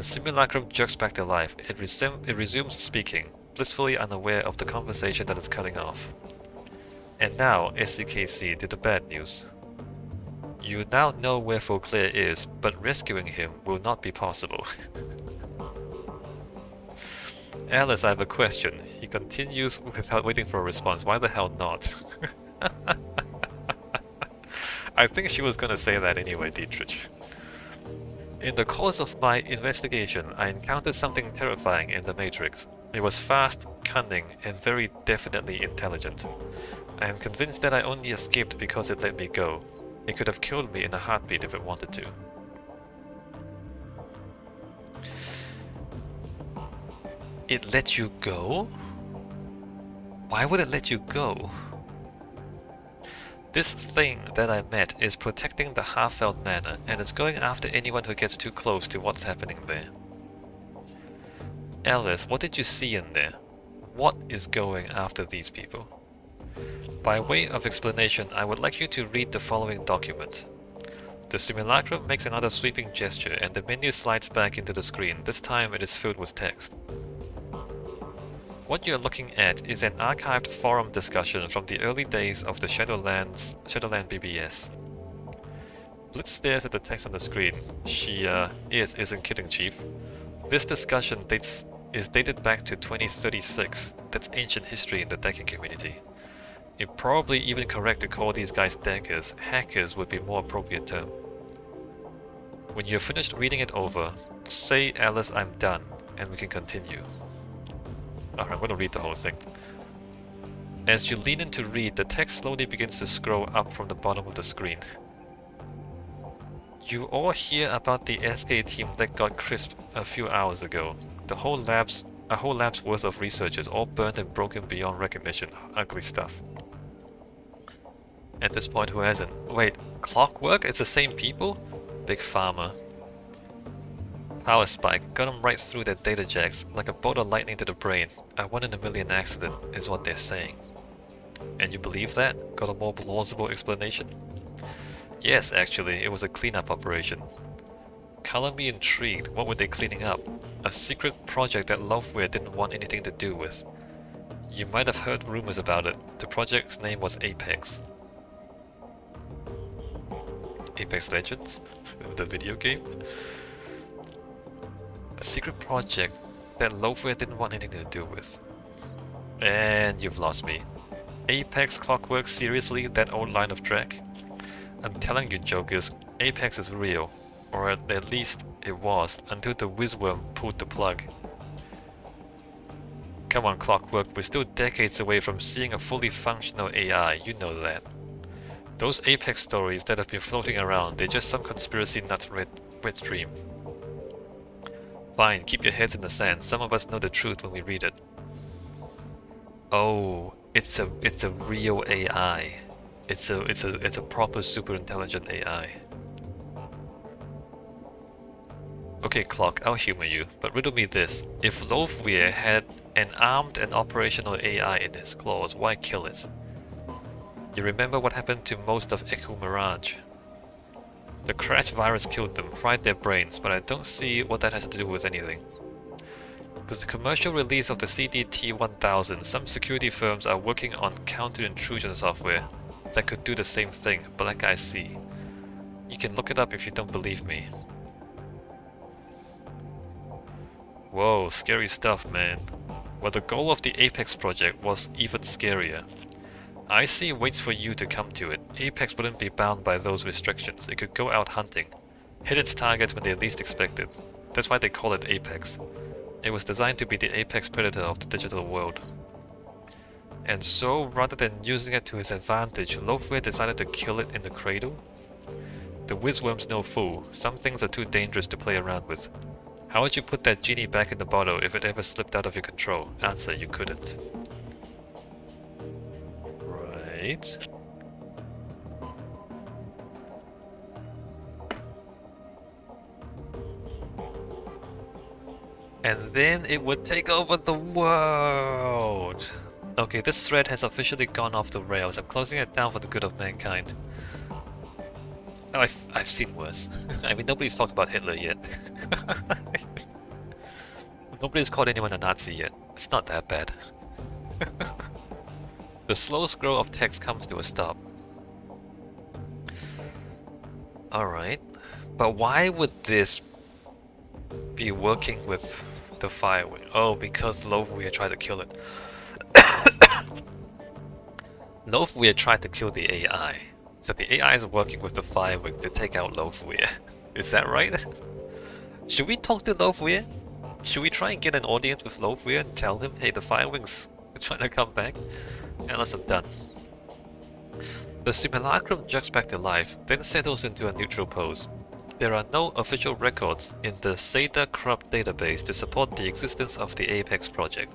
simulacrum jerks back to life. It resumes speaking, blissfully unaware of the conversation that is cutting off. And now, SCKC, to the bad news. You now know where Fauclair is, but rescuing him will not be possible. Alice, I have a question. He continues without waiting for a response. Why the hell not? I think she was gonna say that anyway, Dietrich. In the course of my investigation, I encountered something terrifying in the Matrix. It was fast, cunning, and very definitely intelligent. I am convinced that I only escaped because it let me go. It could have killed me in a heartbeat if it wanted to. It let you go? Why would it let you go? This thing that I met is protecting the Half-Felt Manor, and it's going after anyone who gets too close to what's happening there. Alice, what did you see in there? What is going after these people? By way of explanation, I would like you to read the following document. The simulacrum makes another sweeping gesture, and the menu slides back into the screen. This time it is filled with text. What you're looking at is an archived forum discussion from the early days of the Shadowland BBS. Blitz stares at the text on the screen. She isn't kidding, Chief. This discussion is dated back to 2036. That's ancient history in the decking community. It's probably even correct to call these guys deckers. Hackers would be a more appropriate term. When you're finished reading it over, say, Alice, I'm done, and we can continue. Alright, I'm gonna read the whole thing. As you lean in to read, the text slowly begins to scroll up from the bottom of the screen. You all hear about the SK team that got crisped a few hours ago. A whole lab's worth of researchers, all burned and broken beyond recognition. Ugly stuff. At this point, who hasn't? Wait, Clockwork? It's the same people? Big Pharma. Power spike, got them right through their data jacks, like a bolt of lightning to the brain. A 1 in a million accident, is what they're saying. And you believe that? Got a more plausible explanation? Yes, actually, it was a cleanup operation. Color me intrigued, what were they cleaning up? A secret project that Loveware didn't want anything to do with. You might have heard rumors about it. The project's name was Apex. Apex Legends? The video game? A secret project that Loveware didn't want anything to do with. And you've lost me. Apex Clockwork, seriously? That old line of drag? I'm telling you, jokers, Apex is real. Or at least it was, until the Whizworm pulled the plug. Come on, Clockwork, we're still decades away from seeing a fully functional AI, you know that. Those Apex stories that have been floating around, they're just some conspiracy nuts wet dream. Fine, keep your heads in the sand. Some of us know the truth when we read it. Oh, it's a real AI. It's a proper super intelligent AI. Okay, Clock, I'll humor you, but riddle me this. If Loveware had an armed and operational AI in his claws, why kill it? You remember what happened to most of Echo Mirage? The crash virus killed them, fried their brains, but I don't see what that has to do with anything. With the commercial release of the CDT-1000, some security firms are working on counter-intrusion software that could do the same thing, Black Eye C. You can look it up if you don't believe me. Whoa, scary stuff, man. Well, the goal of the Apex project was even scarier. IC waits for you to come to it. Apex wouldn't be bound by those restrictions. It could go out hunting, hit its targets when they least expect it. That's why they call it Apex. It was designed to be the apex predator of the digital world. And so, rather than using it to his advantage, Loveware decided to kill it in the cradle? The Whizworm's no fool. Some things are too dangerous to play around with. How would you put that genie back in the bottle if it ever slipped out of your control? Answer, you couldn't. Right. And then it would take over the world! Okay, this thread has officially gone off the rails. I'm closing it down for the good of mankind. Oh, I've seen worse. I mean, nobody's talked about Hitler yet. Nobody's called anyone a Nazi yet. It's not that bad. The slow scroll of text comes to a stop. Alright. But why would this be working with the Firewing? Oh, because Loveweir tried to kill it. Loveweir tried to kill the AI. So the AI is working with the Firewing to take out Loveweir. Is that right? Should we talk to Loveweir? Should we try and get an audience with Loveweir and tell him, hey, the Firewing's trying to come back? Unless I'm done. The simulacrum jerks back to life, then settles into a neutral pose. There are no official records in the Seda Krupp database to support the existence of the Apex project.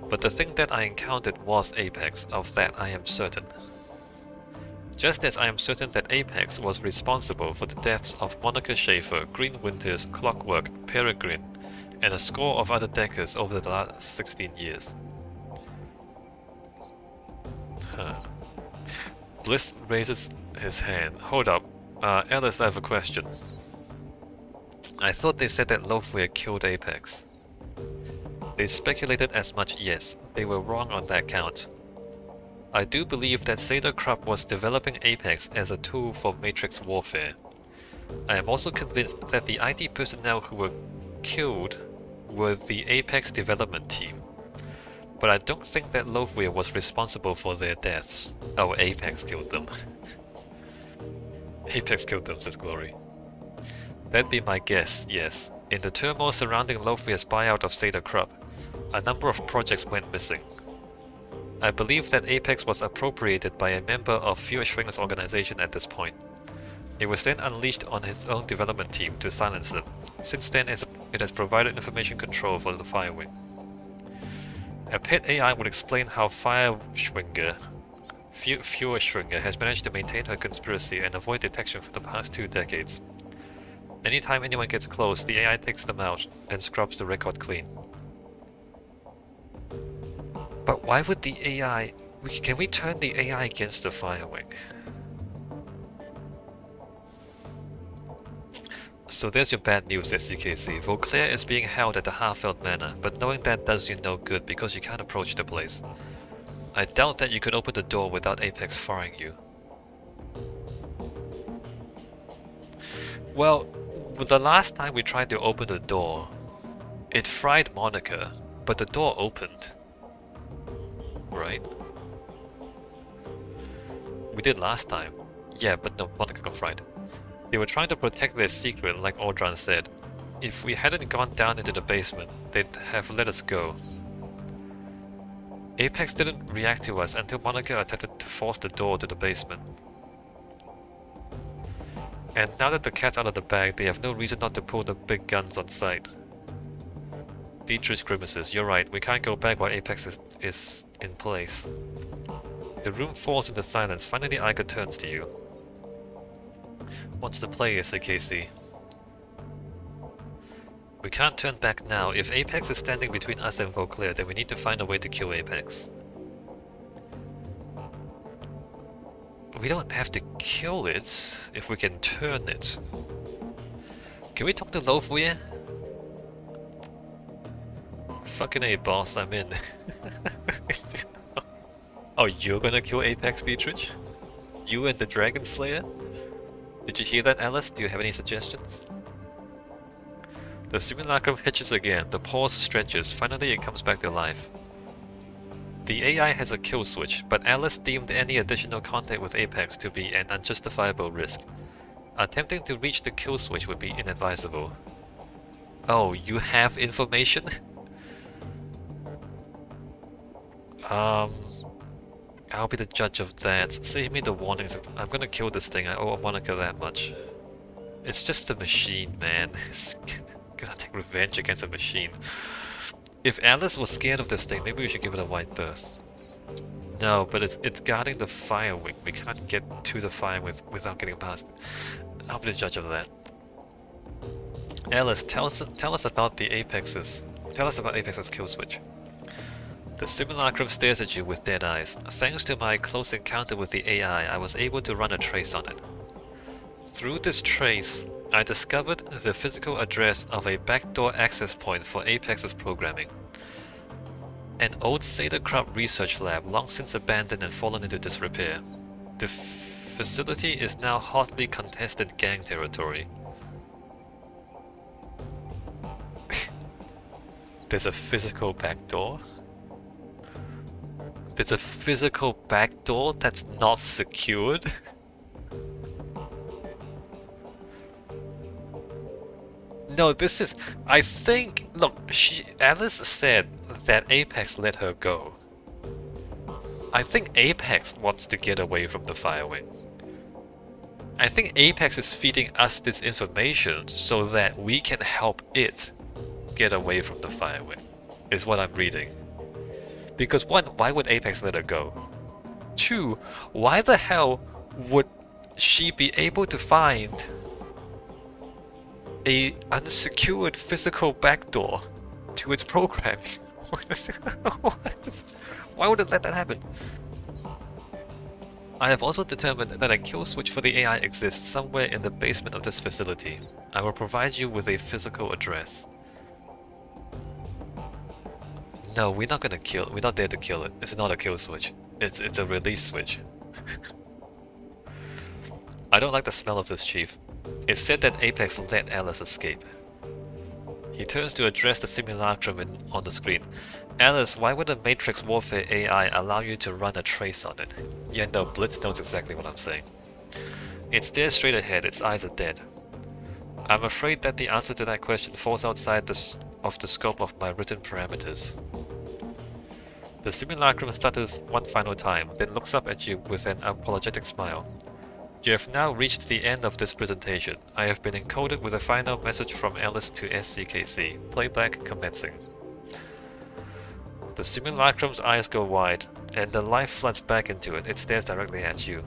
But the thing that I encountered was Apex, of that I am certain. Just as I am certain that Apex was responsible for the deaths of Monica Schaefer, Green Winters, Clockwork, Peregrine, and a score of other deckers over the last 16 years. Bliss raises his hand. Hold up. Alice, I have a question. I thought they said that Loveweir killed Apex. They speculated as much, yes. They were wrong on that count. I do believe that Seda Krupp was developing Apex as a tool for Matrix warfare. I am also convinced that the IT personnel who were killed were the Apex development team. But I don't think that Loveweir was responsible for their deaths. Oh, Apex killed them. Apex killed them, says Glory. That'd be my guess, yes. In the turmoil surrounding Loveweir's buyout of Seda Krupp, a number of projects went missing. I believe that Apex was appropriated by a member of Feuerschwinger's organization at this point. It was then unleashed on its own development team to silence them. Since then, it has provided information control for the Firewing. A pet AI would explain how Feuerschwinger has managed to maintain her conspiracy and avoid detection for the past 2 decades. Anytime anyone gets close, the AI takes them out and scrubs the record clean. But why would the AI... Can we turn the AI against the Firewing? So there's your bad news, SCKC. Vauclair is being held at the Harfeld Manor, but knowing that does you no good because you can't approach the place. I doubt that you could open the door without Apex firing you. Well, the last time we tried to open the door, it fried Monica, but the door opened. Right? We did last time. Yeah, but no, Monica got fried. They were trying to protect their secret, like Audran said. If we hadn't gone down into the basement, they'd have let us go. Apex didn't react to us until Monica attempted to force the door to the basement. And now that the cat's out of the bag, they have no reason not to pull the big guns on sight. Dietrich grimaces. You're right, we can't go back while Apex is in place. The room falls into silence. Finally, Iger turns to you. What's the play, SAKC? We can't turn back now. If Apex is standing between us and Vauclair, then we need to find a way to kill Apex. We don't have to kill it if we can turn it. Can we talk to Loveweir? Fucking A, boss, I'm in. Oh, you're gonna kill Apex, Dietrich? You and the Dragon Slayer? Did you hear that, Alice? Do you have any suggestions? The simulacrum hitches again, the pause stretches, finally it comes back to life. The AI has a kill switch, but Alice deemed any additional contact with Apex to be an unjustifiable risk. Attempting to reach the kill switch would be inadvisable. Oh, you have information? I'll be the judge of that. Save me the warnings. I'm gonna kill this thing. I owe Monica that much. It's just a machine, man. It's gonna take revenge against a machine. If Alice was scared of this thing, maybe we should give it a wide berth. No, but it's guarding the Firewing. We can't get to the Firewing without getting past it. I'll be the judge of that. Alice, tell us about the Apex's. Tell us about Apex's kill switch. The simulacrum stares at you with dead eyes. Thanks to my close encounter with the AI, I was able to run a trace on it. Through this trace, I discovered the physical address of a backdoor access point for Apex's programming. An old Sadercraft research lab long since abandoned and fallen into disrepair. The facility is now hotly contested gang territory. There's a physical backdoor? There's a physical backdoor that's not secured? No, this is... I think... Look, Alice said that Apex let her go. I think Apex wants to get away from the Firewing. I think Apex is feeding us this information so that we can help it get away from the Firewing, is what I'm reading. Because one, why would Apex let her go? Two, why the hell would she be able to find a unsecured physical backdoor to its programming? Why would it let that happen? I have also determined that a kill switch for the AI exists somewhere in the basement of this facility. I will provide you with a physical address. No, we're not gonna kill. We're not there to kill it. It's not a kill switch. It's a release switch. I don't like the smell of this, Chief. It said that Apex let Alice escape. He turns to address the simulacrum on the screen. Alice, why would a Matrix Warfare AI allow you to run a trace on it? Yeah, no, Blitz knows exactly what I'm saying. It stares straight ahead, its eyes are dead. I'm afraid that the answer to that question falls outside of the scope of my written parameters. The simulacrum stutters one final time, then looks up at you with an apologetic smile. You have now reached the end of this presentation. I have been encoded with a final message from Alice to SCKC. Playback commencing. The simulacrum's eyes go wide, and the life floods back into it. It stares directly at you.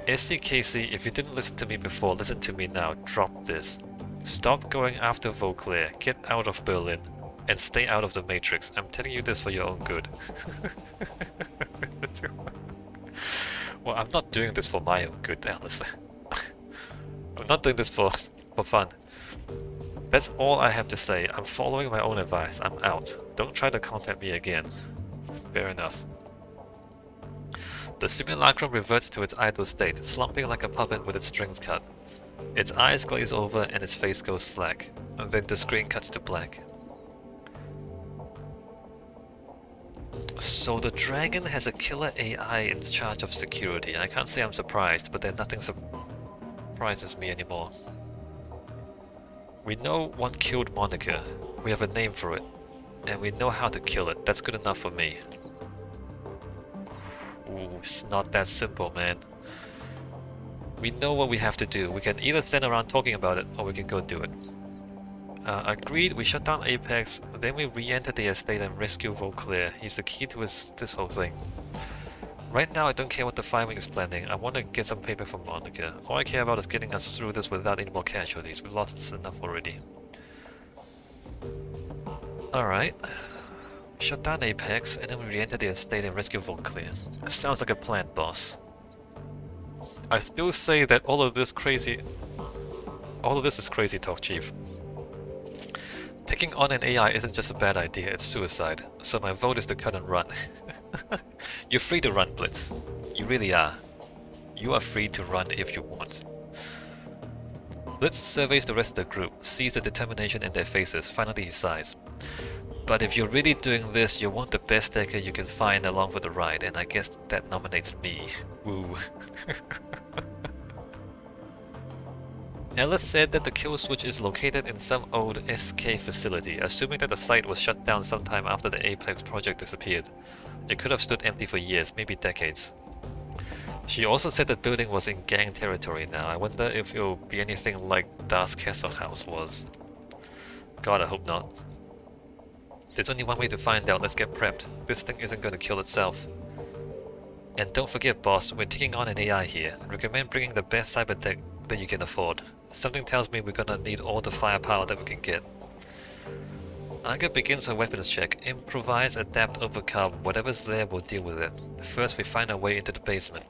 SCKC, if you didn't listen to me before, listen to me now. Drop this. Stop going after Vauclair. Get out of Berlin. And stay out of the Matrix. I'm telling you this for your own good. Well, I'm not doing this for my own good, Alice. I'm not doing this for fun. That's all I have to say. I'm following my own advice. I'm out. Don't try to contact me again. Fair enough. The simulacrum reverts to its idle state, slumping like a puppet with its strings cut. Its eyes glaze over and its face goes slack, and then the screen cuts to black. So the dragon has a killer AI in charge of security. I can't say I'm surprised, but then nothing surprises me anymore. We know one killed Monica. We have a name for it. And we know how to kill it. That's good enough for me. Ooh, it's not that simple, man. We know what we have to do. We can either stand around talking about it, or we can go do it. Agreed, we shut down Apex, then we re-enter the estate and rescue Vauclair. He's the key to this whole thing. Right now I don't care what the Firewing is planning. I want to get some paper from Monica. All I care about is getting us through this without any more casualties. We've lost enough already. Alright. Shut down Apex, and then we re-enter the estate and rescue Vauclair. Sounds like a plan, boss. I still say that all of this is crazy talk, Chief. Taking on an AI isn't just a bad idea, it's suicide. So my vote is to cut and run. You're free to run, Blitz. You really are. You are free to run if you want. Blitz surveys the rest of the group, sees the determination in their faces, finally he sighs. But if you're really doing this, you want the best decker you can find along for the ride, and I guess that nominates me. Woo. Alice said that the kill switch is located in some old SK facility, assuming that the site was shut down sometime after the Apex project disappeared. It could have stood empty for years, maybe decades. She also said the building was in gang territory now. I wonder if it'll be anything like Das Castle House was. God, I hope not. There's only one way to find out. Let's get prepped. This thing isn't going to kill itself. And don't forget, boss, we're taking on an AI here. I recommend bringing the best cyber tech that you can afford. Something tells me we're gonna need all the firepower that we can get. Aga begins her weapons check. Improvise, adapt, overcome. Whatever's there, we'll deal with it. First, we find our way into the basement.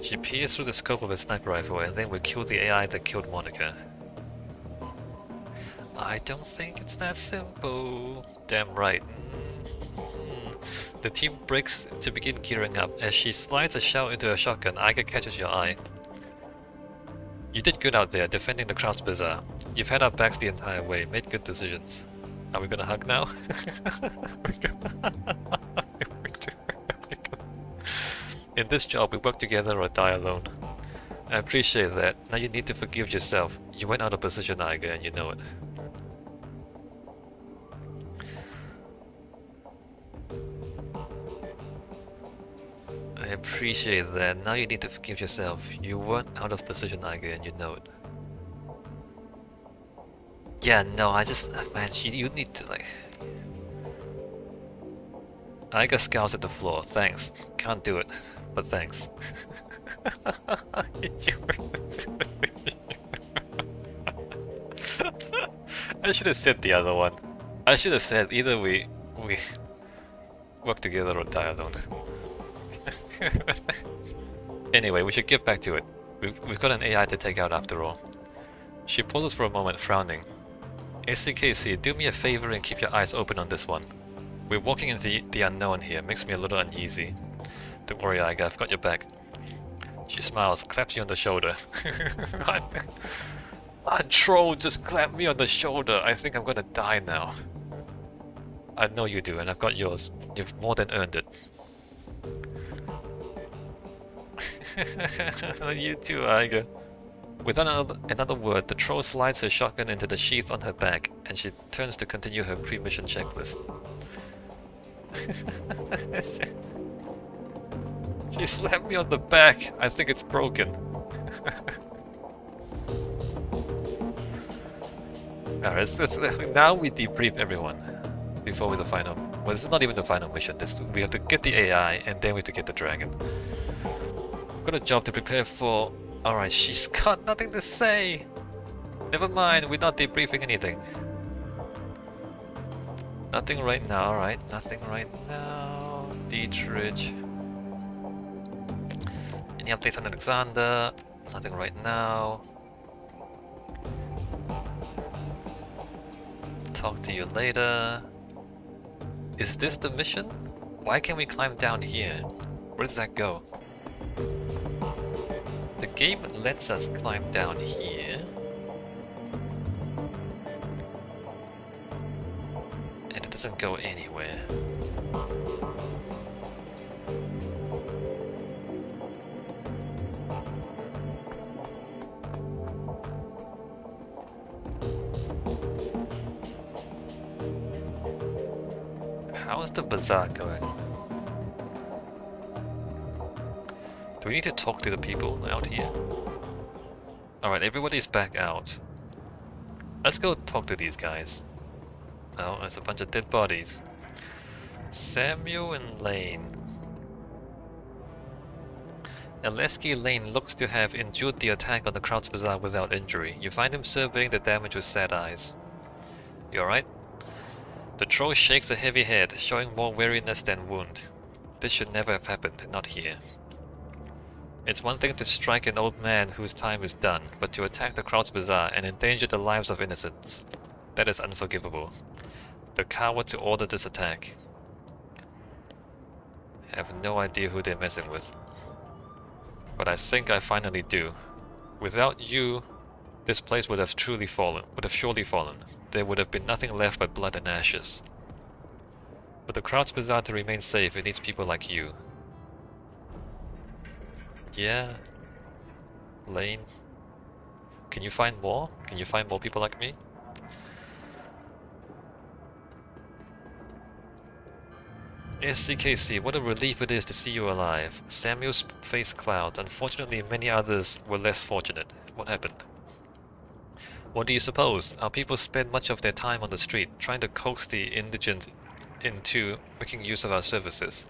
She pierced through the scope of a sniper rifle and then we killed the AI that killed Monica. I don't think it's that simple. Damn right. The team breaks to begin gearing up. As she slides a shell into a shotgun, Iga catches your eye. You did good out there, defending the Kraus Bazaar. You've had our backs the entire way, made good decisions. Are we gonna hug now? In this job, we work together or die alone. I appreciate that. Now you need to forgive yourself. You went out of position, Iga, and you know it. I appreciate that. Now you need to forgive yourself. You weren't out of position, Iga, and you know it. Yeah, no, I just... man, you need to, like... Iga scowls at the floor. Thanks. Can't do it. But thanks. I should have said the other one. I should have said either we work together or die alone. Anyway, we should get back to it. We've got an AI to take out after all. She pauses for a moment, frowning. SCKC, do me a favor and keep your eyes open on this one. We're walking into the unknown here, makes me a little uneasy. Don't worry, Iga, I've got your back. She smiles, claps you on the shoulder. A troll just clapped me on the shoulder. I think I'm gonna die now. I know you do, and I've got yours. You've more than earned it. You too, Iga. With another word, the troll slides her shotgun into the sheath on her back, and she turns to continue her pre-mission checklist. She slapped me on the back. I think it's broken. Alright, now we debrief everyone before the final. Well, this is not even the final mission. We have to get the AI and then we have to get the dragon. We've got a job to prepare for. Alright, she's got nothing to say. Never mind, we're not debriefing anything. Nothing right now, alright. Nothing right now. Dietrich. Any updates on Alexander? Nothing right now. Talk to you later. Is this the mission? Why can't we climb down here? Where does that go? The game lets us climb down here. And it doesn't go anywhere. How's the bazaar going? Do we need to talk to the people out here? Alright, everybody's back out. Let's go talk to these guys. Oh, there's a bunch of dead bodies. Samuel and Lane. Aleski Lane looks to have endured the attack on the Kraus Bazaar without injury. You find him surveying the damage with sad eyes. You alright? The troll shakes a heavy head, showing more weariness than wound. This should never have happened, not here. It's one thing to strike an old man whose time is done, but to attack the Kraus Bazaar and endanger the lives of innocents. That is unforgivable. The coward to order this attack. I have no idea who they're messing with. But I think I finally do. Without you, this place would have surely fallen. There would have been nothing left but blood and ashes. For the Kraus Bazaar to remain safe, it needs people like you. Yeah. Lane. Can you find more? Can you find more people like me? SCKC, what a relief it is to see you alive. Samuel's face clouds. Unfortunately, many others were less fortunate. What happened? What do you suppose? Our people spend much of their time on the street, trying to coax the indigent into making use of our services.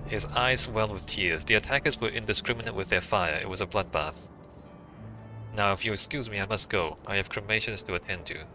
His eyes welled with tears. The attackers were indiscriminate with their fire. It was a bloodbath. Now, if you excuse me, I must go. I have cremations to attend to.